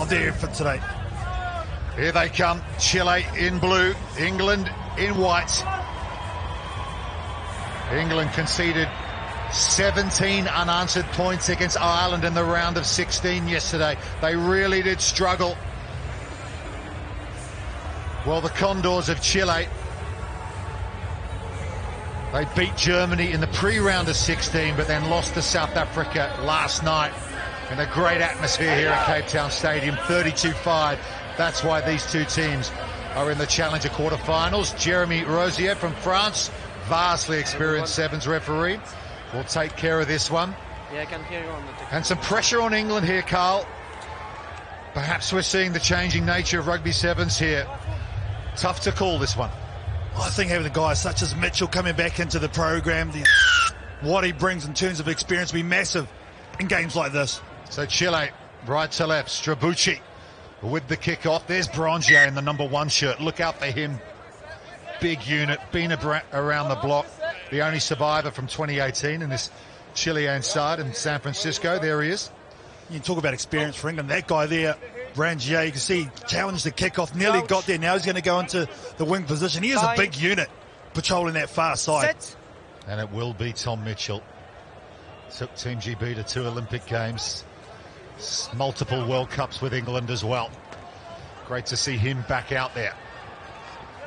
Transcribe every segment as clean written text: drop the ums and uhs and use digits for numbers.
love their effort today. Here they come, Chile in blue, England in white. England conceded 17 unanswered points against Ireland in the round of 16 yesterday. They really did struggle. Well, the Condors of Chile, they beat Germany in the pre-round of 16, but then lost to South Africa last night in a great atmosphere here at Cape Town Stadium, 32-5. That's why these two teams are in the Challenger quarterfinals. Jeremy Rosier from France, vastly experienced sevens referee, will take care of this one. Yeah, I can hear you on the technique. And some pressure on England here, Carl. Perhaps we're seeing the changing nature of rugby sevens here. Tough to call this one. I think having the guys such as Mitchell coming back into the program, what he brings in terms of experience will be massive in games like this. So Chile, right to left, Strabucci with the kick-off. There's Brongier in the #1 shirt. Look out for him. Big unit, been around the block. The only survivor from 2018 in this Chilean side in San Francisco. There he is. You can talk about experience for England. That guy there, Brangier, you can see he challenged the kick-off, nearly got there. Now he's going to go into the wing position. He is a big unit patrolling that far side. And it will be Tom Mitchell. Took Team GB to 2 Olympic Games. Multiple World Cups with England as well. Great to see him back out there.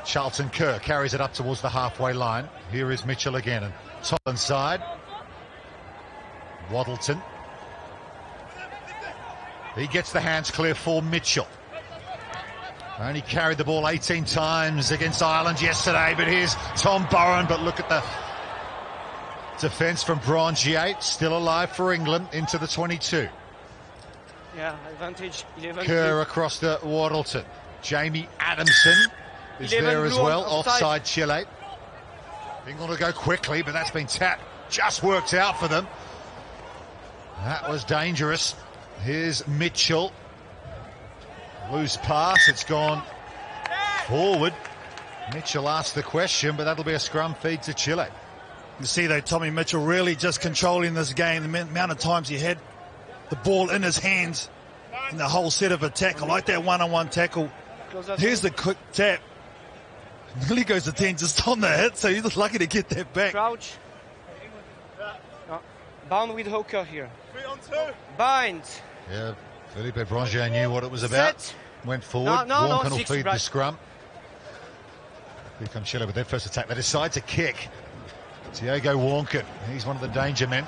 Charlton Kerr carries it up towards the halfway line. Here is Mitchell again, and top inside. Waddleton. He gets the hands clear for Mitchell. Only carried the ball 18 times against Ireland yesterday, but here's Tom Bowen. But look at the defence from Brongier, still alive for England into the 22. Yeah, advantage 11. Kerr across to Waddleton. Jamie Adamson is there as well, offside Chile. England will go quickly, but that's been tapped. Just worked out for them. That was dangerous. Here's Mitchell. Loose pass, it's gone forward. Mitchell asked the question, but that'll be a scrum feed to Chile. You see though, Tommy Mitchell really just controlling this game. The amount of times he had the ball in his hands in the whole set of a tackle, like that one-on-one tackle. Here's the quick tap. Nearly goes to 10 just on the hit, so he's lucky to get that back. Crouch. Bound with hooker here. Bind. Yeah, Philippe Brongier knew what it was about. Set. Went forward. Warnken will feed right. the scrum. Here comes Chile with their first attack. They decide to kick. Diego Warnken, he's one of the danger men.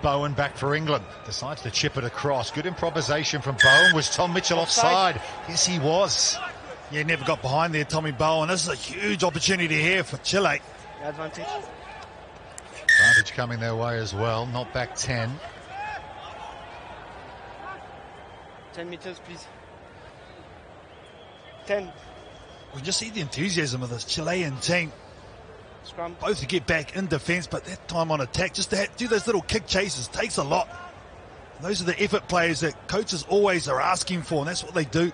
Bowen back for England. Decides to chip it across. Good improvisation from Bowen. Was Tom Mitchell offside? Yes, he was. Yeah, never got behind there, Tommy Bowen. This is a huge opportunity here for Chile. Advantage. Advantage coming their way as well. Not back 10. 10 meters, please. 10. We just see the enthusiasm of this Chilean team. Scrum. Both to get back in defence, but that time on attack, just to do those little kick chases takes a lot. And those are the effort players that coaches always are asking for, and that's what they do.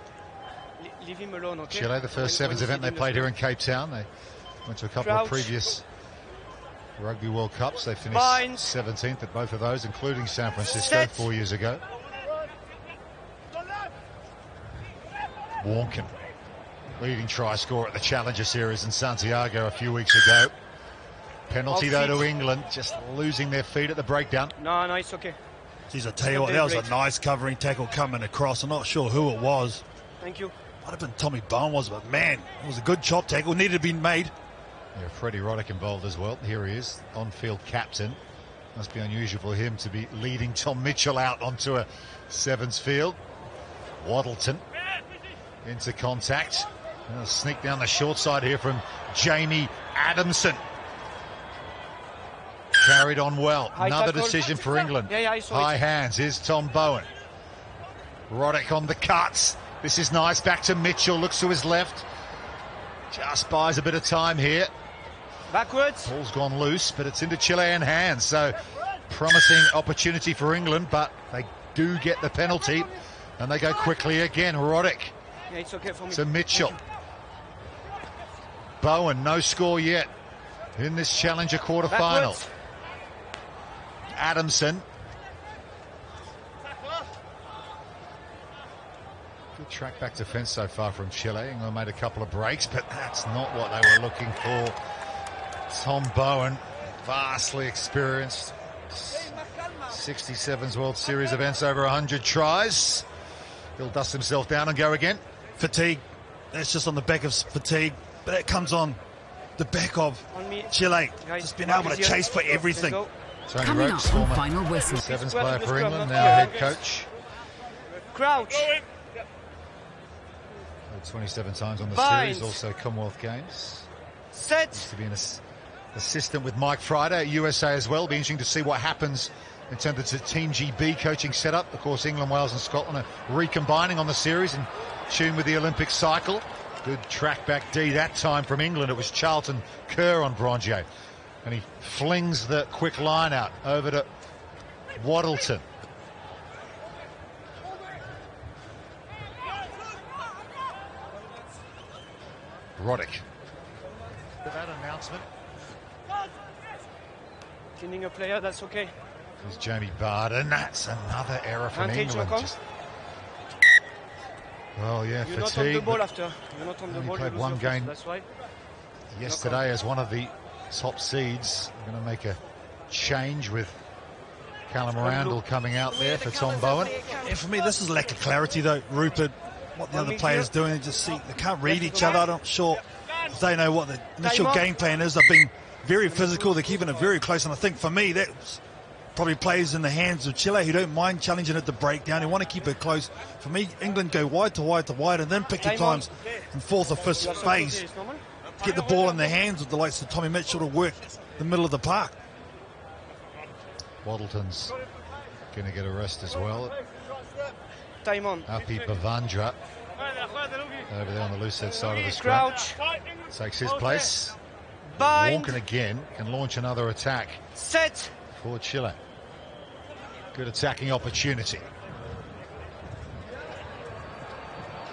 Leave him alone, okay? Chile, the first sevens event they played here in Cape Town. They went to a couple of previous Rugby World Cups. They finished 17th at both of those, including San Francisco 4 years ago. Warnken, leading try scorer at the Challenger Series in Santiago a few weeks ago. Penalty though to England, just losing their feet at the breakdown. No, it's okay. Geez, I tell you what, that was a nice covering tackle coming across. I'm not sure who it was. Thank you. Might have been Tommy Bowen, but man, it was a good chop tackle, needed to be made. Yeah, Freddie Roddick involved as well. Here he is, on-field captain. Must be unusual for him to be leading Tom Mitchell out onto a sevens field. Waddleton into contact. And a sneak down the short side here from Jamie Adamson. Carried on well. High Another tackle. decision for England. Yeah, I saw High it. hands. Here's Tom Bowen. Roddick on the cuts. This is nice. Back to Mitchell. Looks to his left. Just buys a bit of time here. Backwards. Ball's gone loose, but it's into Chilean hands. So promising opportunity for England, but they do get the penalty. And they go quickly again. Roddick. Yeah, it's okay for me. To Mitchell. Bowen, no score yet in this Challenger quarter-final. Adamson. Good track back defence so far from Chile. England made a couple of breaks, but that's not what they were looking for. Tom Bowen, vastly experienced. 67's World Series events, over 100 tries. He'll dust himself down and go again. Fatigue. That's just on the back of fatigue. But that comes on the back of Chile. Just been able to chase for everything. Tony Coming Ropes, up on former final whistle. Sevens player for England, now head coach. Crouch. 27 times on the Bind. series, also Commonwealth Games. Set. Used to be an assistant with Mike Friday at USA as well. Be interesting to see what happens in terms of the Team GB coaching setup. Of course, England, Wales and Scotland are recombining on the series in tune with the Olympic cycle. Good track back D that time from England. It was Charlton Kerr on Brongier. And he flings the quick line out over to Waddleton. Roddick. That announcement. Cleaning a player, that's okay. There's Jamie Barden. That's another error from England. Well, yeah, You're fatigue. not on the ball after. You're not on the ball. Played one game that's why. yesterday as one of the top seeds. We're going to make a change with Callum Randall coming out there for Tom Bowen. Yeah, for me, this is lack of clarity, though, Rupert. What the other players doing, they can't read each other. I'm not sure if they know what the initial game plan is. They've been very physical. They're keeping it very close. And I think for me, that probably plays in the hands of Chile, who don't mind challenging it to break down. They want to keep it close. For me, England go wide to wide to wide and then pick your times in fourth or fifth phase. Get the ball in the hands of the likes of Tommy Mitchell to work the middle of the park. Waddleton's going to get a rest as well. Time on. Api Bavandra over there on the loose head side of the scrum. Crouch. Takes his place. Bind. Walken again can launch another attack Set. for Chile. Good attacking opportunity.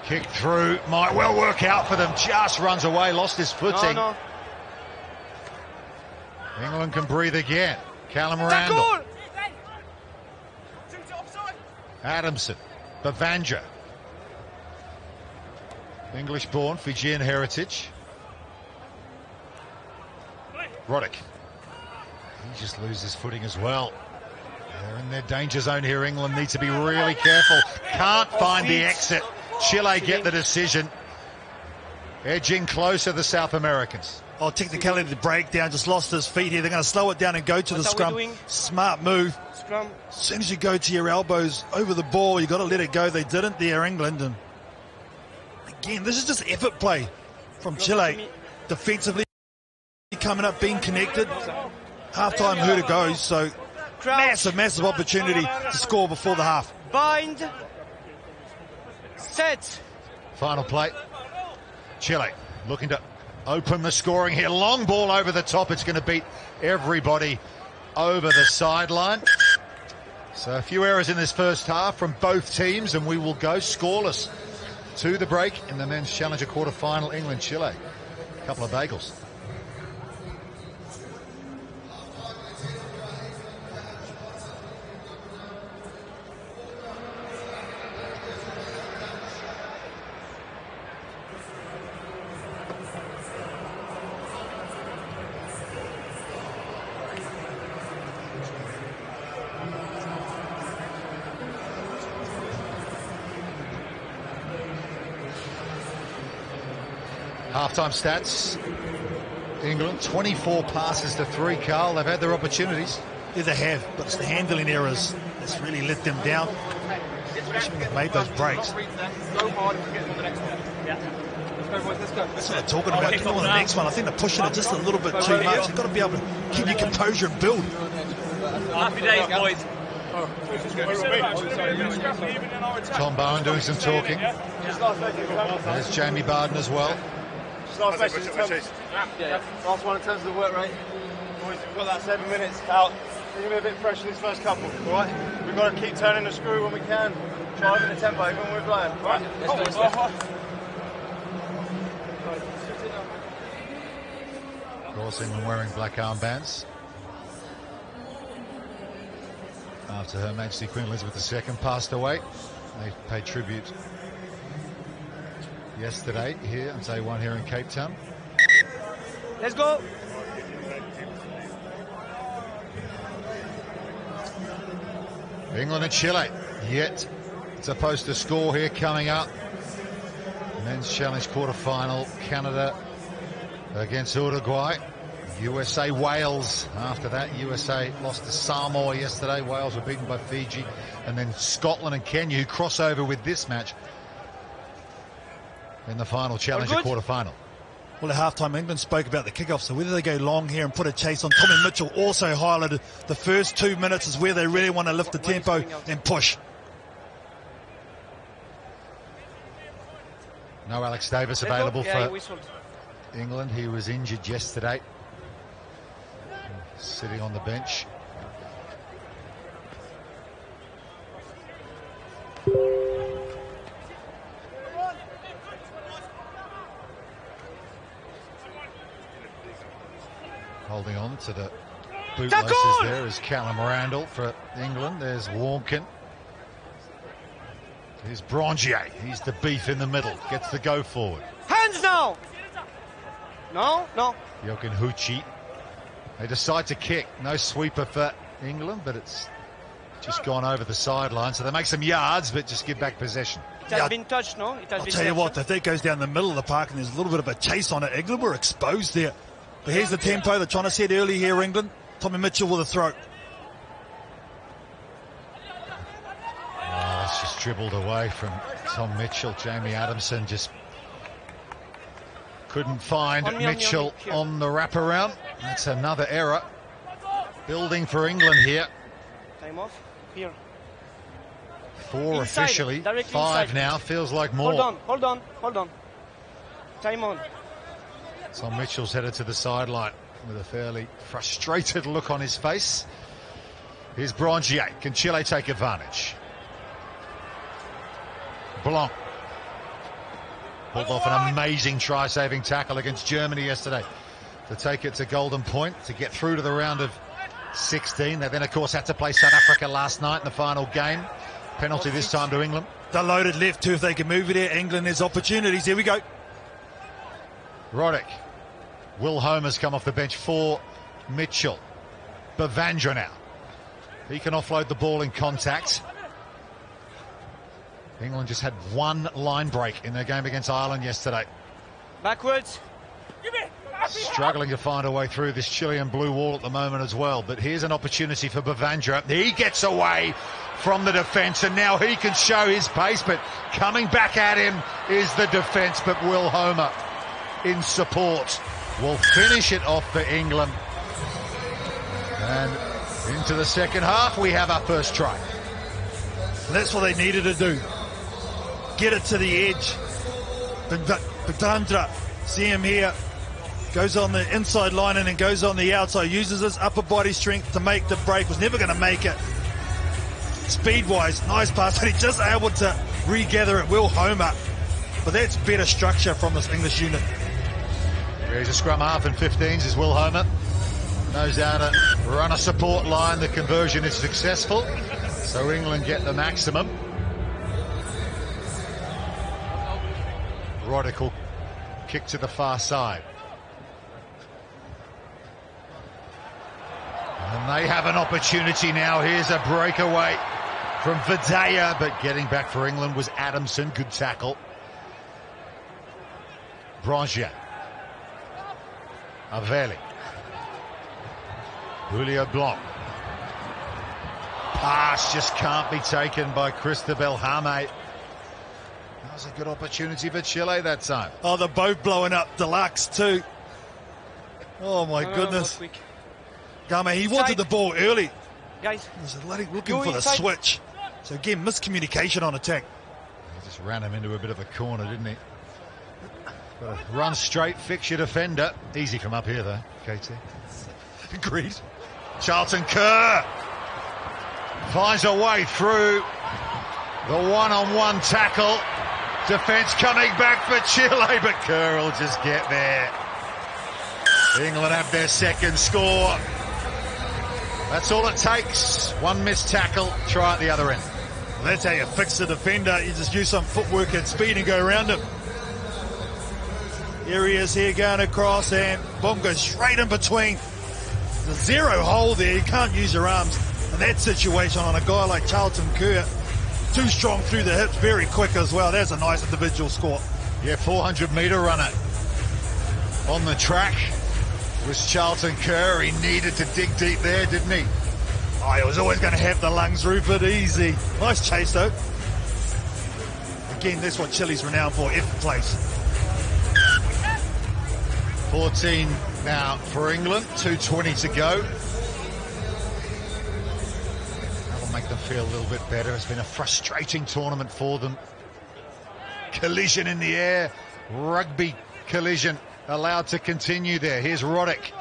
Kick through, might well work out for them. Just runs away, lost his footing. No. England can breathe again. Callum Randall. Adamson. Bavandra. English-born, Fijian heritage. Roddick. He just loses footing as well. They're in their danger zone here. England need to be really careful. Can't find the exit. Chile get the decision. Edging closer, the South Americans. Oh, technicality to break down, just lost his feet here. They're going to slow it down and go to the scrum. Smart move. Scrum. As soon as you go to your elbows over the ball, you've got to let it go. They didn't there, England. And again, this is just effort play from Chile. Defensively coming up, being connected. Half-time Huda goes, so massive opportunity to score before the half. Bind. Set. Final play. Chile looking to open the scoring here. Long ball over the top. It's going to beat everybody over the sideline. So a few errors in this first half from both teams, and we will go scoreless to the break in the men's challenger quarter-final. England-Chile. A couple of bagels. Half-time stats. England, 24 passes to 3, Carl. They've had their opportunities. Yeah, they have, but it's the handling errors that's really let them down. Especially when they've made those breaks. Go hard and get on the next one. Yeah. Let's go, boys. Let's go. That's what I'm talking about. Get on the next one. I think they're pushing it just a little bit too much. You've got to be able to keep your composure and build. Happy days, boys. Tom Bowen doing some talking. There's Jamie Barden as well. Last one in terms of the work rate. Boys, we've got that 7 minutes out. We're going to be a bit fresh in this first couple, all right? We've got to keep turning the screw when we can. Driving the tempo even when we're flying, all right? Let's go. Of course, England wearing black armbands. After Her Majesty Queen Elizabeth II passed away, they paid tribute yesterday here on day one here in Cape Town. Let's go. England and Chile yet supposed to score here coming up. Men's Challenge quarter-final, Canada against Uruguay. USA, Wales. After that, USA lost to Samoa yesterday. Wales were beaten by Fiji. And then Scotland and Kenya, who cross over with this match in the final Challenger quarter-final. Well, at halftime, England spoke about the kickoff, so whether they go long here and put a chase on. Tommy Mitchell also highlighted the first 2 minutes is where they really want to lift the tempo and push. No Alex Davis available for England. He was injured yesterday, sitting on the bench. Holding on to the bootlaces there is Callum Randall for England. There's Warnkin. Here's Brongier. He's the beef in the middle. Gets the go forward. Hands now! No. Jochen Hucci. They decide to kick. No sweeper for England, but it's just gone over the sideline. So they make some yards, but just give back possession. It has been touched, no? I'll tell you what, if that goes down the middle of the park and there's a little bit of a chase on it, England were exposed there. But here's the tempo they're trying to set early here, England. Tommy Mitchell with a throw. Oh, it's just dribbled away from Tom Mitchell. Jamie Adamson just couldn't find Mitchell on the wraparound. That's another error. Building for England here. Time off. Here. 4 inside, officially. 5 inside. now. Feels like more. Hold on. Time on. Tom Mitchell's headed to the sideline with a fairly frustrated look on his face. Here's Brongier. Can Chile take advantage? Blanc. Pulled off an amazing try-saving tackle against Germany yesterday to take it to Golden Point, to get through to the round of 16. They then, of course, had to play South Africa last night in the final game. Penalty this time to England. They're loaded left too. If they can move it here, England has opportunities. Here we go. Roddick. Will Homer's come off the bench for Mitchell. Bavandra now. He can offload the ball in contact. England just had 1 line break in their game against Ireland yesterday. Backwards. Struggling to find a way through this Chilean blue wall at the moment as well. But here's an opportunity for Bavandra. He gets away from the defence, and now he can show his pace. But coming back at him is the defence. But Will Homer in support will finish it off for England. And into the second half, we have our first try. And that's what they needed to do. Get it to the edge. Bavandra, see him here. Goes on the inside line and then goes on the outside. Uses his upper body strength to make the break. Was never going to make it. Speed-wise, nice pass. And he's just able to regather it. Will Homer. But that's better structure from this English unit. Here's a scrum half in 15s is Will Homer. Knows how to run a support line. The conversion is successful. So England get the maximum. Roddick will kick to the far side. And they have an opportunity now. Here's a breakaway from Videa, but getting back for England was Adamson. Good tackle. Brongier. Aveli. Julio Blanc. Pass just can't be taken by Cristobal Hame. That was a good opportunity for Chile that time. Oh, they're both blowing up. Deluxe too. Oh my goodness. Game, he wanted the ball early. Guys, he was looking for the switch. So again, miscommunication on attack. He just ran him into a bit of a corner, didn't he? Got to run straight, fix your defender. Easy from up here though, KT. Agreed. Charlton Kerr finds a way through the one-on-one tackle. Defence coming back for Chile, but Kerr will just get there. England have their second score. That's all it takes. One missed tackle, try at the other end. Well, that's how you fix the defender. You just use some footwork and speed and go around him. Here he is here going across, and boom, goes straight in between. There's a zero hole there. You can't use your arms in that situation on a guy like Charlton Kerr. Too strong through the hips, very quick as well. There's a nice individual score. Yeah, 400-metre runner on the track was Charlton Kerr. He needed to dig deep there, didn't he? Oh, he was always going to have the lungs, Rupert. Easy. Nice chase, though. Again, that's what Chile's renowned for, effort place. 14 now for England, 2:20 to go. That'll make them feel a little bit better. It's been a frustrating tournament for them. Collision in the air, rugby collision allowed to continue there. Here's Roddick.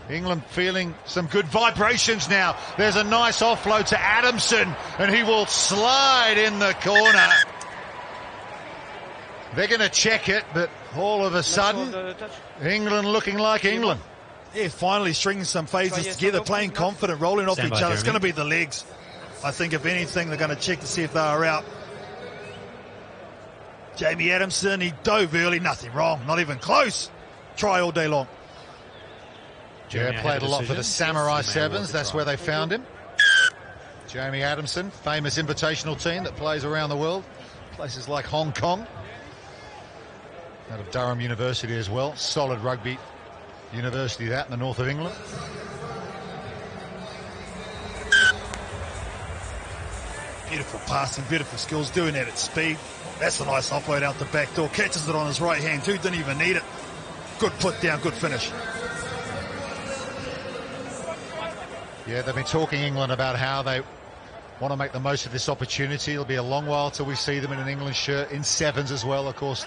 England feeling some good vibrations now. There's a nice offload to Adamson, and he will slide in the corner. They're going to check it, but all of a sudden, England looking like England. Yeah, finally stringing some phases together, playing confident, rolling off each other. It's going to be the legs. I think, if anything, they're going to check to see if they are out. Jamie Adamson, he dove early, nothing wrong, not even close. Try all day long. Yeah, played a lot for the Samurai Sevens. That's where they found him. Jamie Adamson, famous invitational team that plays around the world. Places like Hong Kong. Out of Durham University as well. Solid rugby university, that, in the north of England. Beautiful passing, beautiful skills, doing that at speed. That's a nice offload out the back door. Catches it on his right hand too, didn't even need it. Good put down, good finish. Yeah, they've been talking England about how they want to make the most of this opportunity. It'll be a long while till we see them in an England shirt, in sevens as well, of course.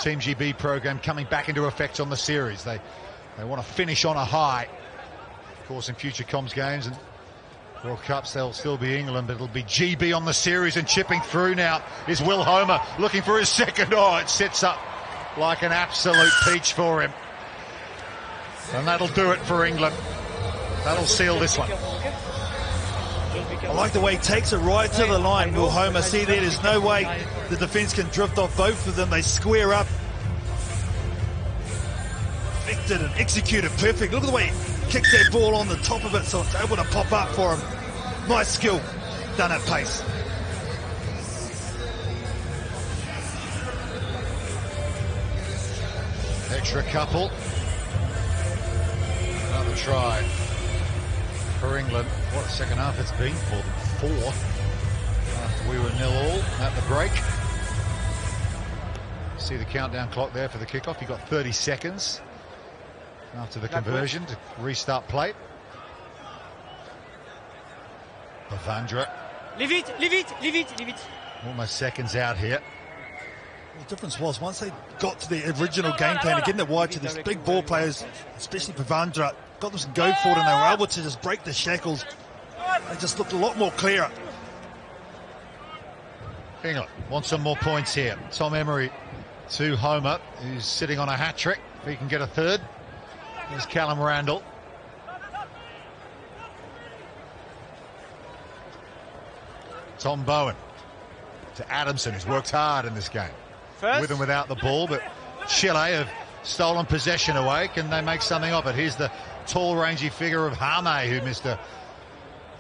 Team GB program coming back into effect on the series. They want to finish on a high. Of course, in future comms games and World Cups, they'll still be England, but it'll be GB on the series. And chipping through now is Will Homer, looking for his second. Oh, it sets up like an absolute peach for him. And that'll do it for England. That'll seal this one. I like the way he takes it right to the line, Will Homer. See there, there's no way the defence can drift off both of them. They square up. Affected and executed perfect. Look at the way he kicked that ball on the top of it so it's able to pop up for him. Nice skill, done at pace. Extra couple. Another try for England. What a second half it's been for them. 4 after we were 0-all at the break. See the countdown clock there for the kickoff. You've got 30 seconds after the conversion to restart play. Bavandra. Leave it, leave it, leave it, leave it. Almost seconds out here. The difference was, once they got to the original game plan, getting it wide to these big ball players, especially Bavandra, got them to go for it, and they were able to just break the shackles. They just looked a lot more clearer. England want some more points here. Tom Emery to Homer, who's sitting on a hat-trick. If he can get a third. There's Callum Randall. Tom Bowen to Adamson, who's worked hard in this game. With and without the ball, but Chile have stolen possession away. Can they make something of it? Here's the tall, rangy figure of Hame, who missed an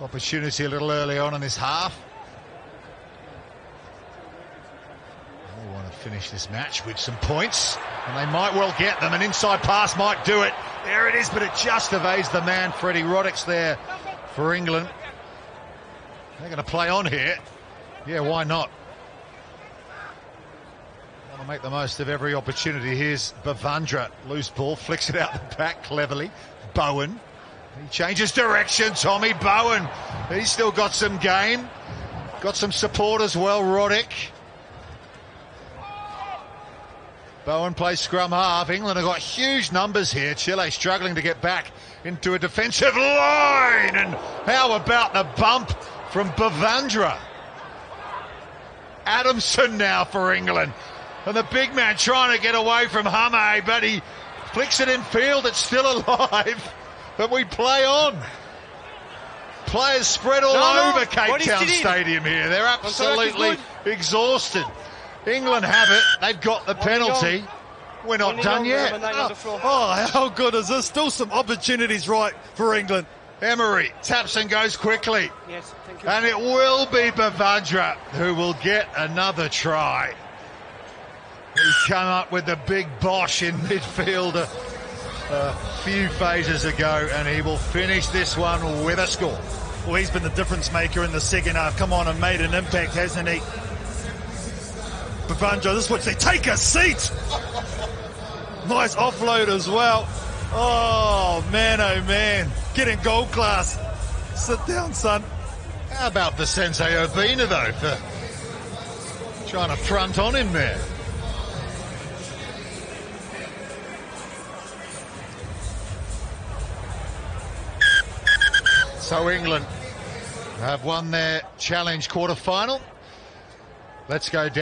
opportunity a little early on in this half. They want to finish this match with some points, and they might well get them. An inside pass might do it. There it is, but it just evades the man. Freddie Roddick's there for England. They're going to play on here. Yeah, why not? Want to make the most of every opportunity. Here's Bavandra, loose ball, flicks it out the back cleverly. Bowen, he changes direction. Tommy Bowen, he's still got some game, got some support as well. Roddick. Bowen plays scrum half. England have got huge numbers here. Chile struggling to get back into a defensive line. And how about the bump from Bavandra? Adamson now for England. And the big man trying to get away from Hame, but he flicks it in field. It's still alive. But we play on. Players spread all over Cape Town Stadium here. They're absolutely exhausted. England have it. They've got the penalty. We're not done yet. Oh, how good is this? Still some opportunities right for England. Emery taps and goes quickly. Yes, thank you. And it will be Bavandra who will get another try. He's come up with the big bosh in midfield a few phases ago, and he will finish this one with a score. Well, he's been the difference maker in the second half. Come on, and made an impact, hasn't he? Bavandra, this is what they take a seat. Nice offload as well. Oh man, getting gold class. Sit down, son. How about the Sensei Obina, though, for trying to front on him there? So England have won their challenge quarter-final. Let's go down.